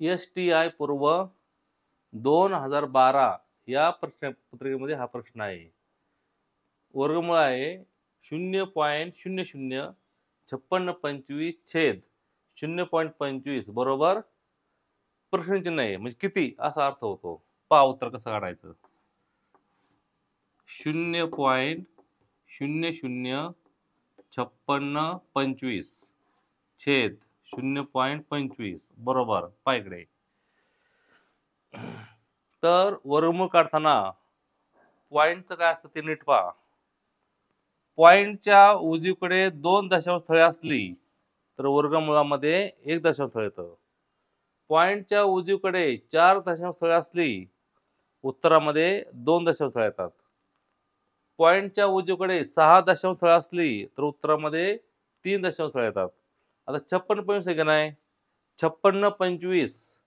STI पूर्व 2012 या प्रश्नपत्रिकेमध्ये हा प्रश्न आहे. वर्गमूळ आहे 0.005625 छेद 0.25 बरोबर प्रश्नचिन्ह आहे म्हणजे किती असा अर्थ होतो. पहा उत्तर कसं काढायचं. 0.005625 छेद 0.25 बरोबर. पहा इकडे. तर वर्गमूळ काढताना पॉइंटचं काय असतं ते नीट पहा. पॉइंटच्या उजवीकडे 2 दशांश स्थळे असली तर वर्गमूळामध्ये 1 दशांश स्थळ येतं. पॉइंटच्या उजवीकडे 4 दशांश स्थळे असली उत्तरामध्ये 2 दशांश स्थळे येतात. पॉइंटच्या उजवीकडे 6 दशांश स्थळे असली तर उत्तरामध्ये 3 दशांश स्थळे येतात. आता 56 आहे का नाही, 56-25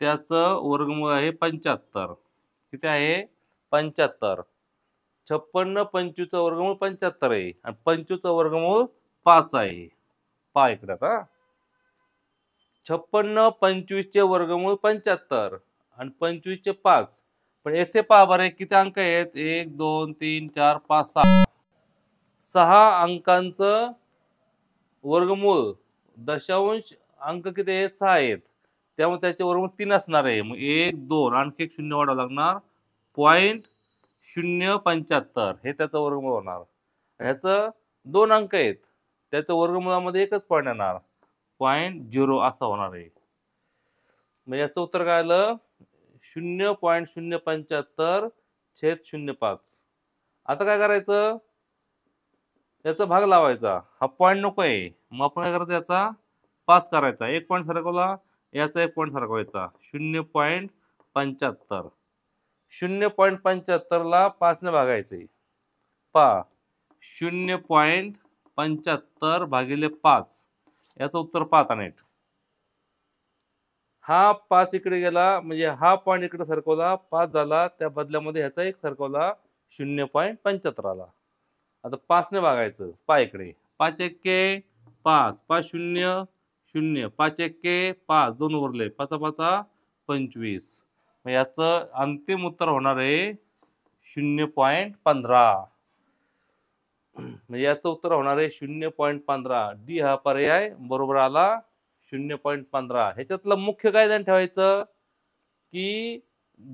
त्याचं वर्गमूळ आहे 75. किती आहे 75. 56-25चं वर्गमूळ 75 आहे आणि 25चं वर्गमूळ 5 आहे. पहा इकडे आता 56-25चे वर्गमूळ 75 आणि 25चे 5. पण येथे पहा बरं किती अंक आहेत 1 2 3 4 5 6. 6 अंकांचं वर्गमूळ दशांश अंक किती आहेत 6 आहेत. त्यामुळे त्याचे वर्गमूळ 3 असणार आहे. मग 1 2 आणखी एक शून्य वाढावं लागणार 0.075 हे त्याचं वर्गमूळ होणार. ह्याचं 2 अंक आहेत त्याचं वर्गमूळामध्ये एकच पॉईंट येणार 0.0 असं होणार आहे. मग याचं उत्तर काय आलं 0.075 छेद 0.5. आता काय करायचं याचा भाग लावायचा. हा पॉईंट नको आहे मग आपण काय करायचं याचा 5 करायचा. 1 पॉईंट सरकवला याचा 1 पॉईंट सरकवायचा 0.75. 0.75 ला 5 ने भागायचे. पहा 0.75 भागिले 5 याचं उत्तर पाहता नीट. हा 5 इकडे गेला म्हणजे हा पॉईंट इकडे सरकवला 5 झाला त्या बदल्यामध्ये ह्याचा एक सरकवला 0.75 आला. आता 5 ने भागायचं. पहा इकडे 5 एक्के 5 5 0 0 5 एक्के 5 2 उरले 5 5 25. मग याचं अंतिम उत्तर होणार आहे 0.15. म्हणजे याचं उत्तर होणार आहे 0.15. डी हा पर्याय बरोबर आला 0.15. ह्याच्यातलं मुख्य काय ध्यान ठेवायचं की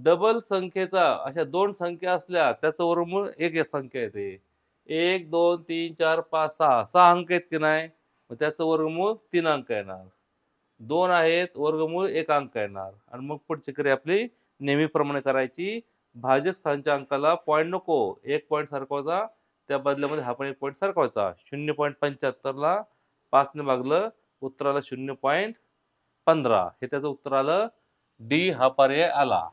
डबल संख्येचा अशा 2 संख्या असल्या त्याचं वर्गमूळ एक संख्या येते. 1 2 3 4 5 6 6 अंक आहेत की नाही मग त्याचं वर्गमूळ 3 अंक येणार. 2 आहेत वर्गमूळ 1 अंक येणार आणि मग पुढची क्रिया आपली नेहमीप्रमाणे करायची. भाजक स्थानच्या अंकाला पॉईंट नको 1 पॉईंट सरकवायचा त्या बदल्यामध्ये हा पण 1 पॉईंट सरकवायचा. 0.75 ला 5 ने भागलं उत्तर आलं 0.15. हे त्याचं उत्तर आलं डी हा पर्याय आला.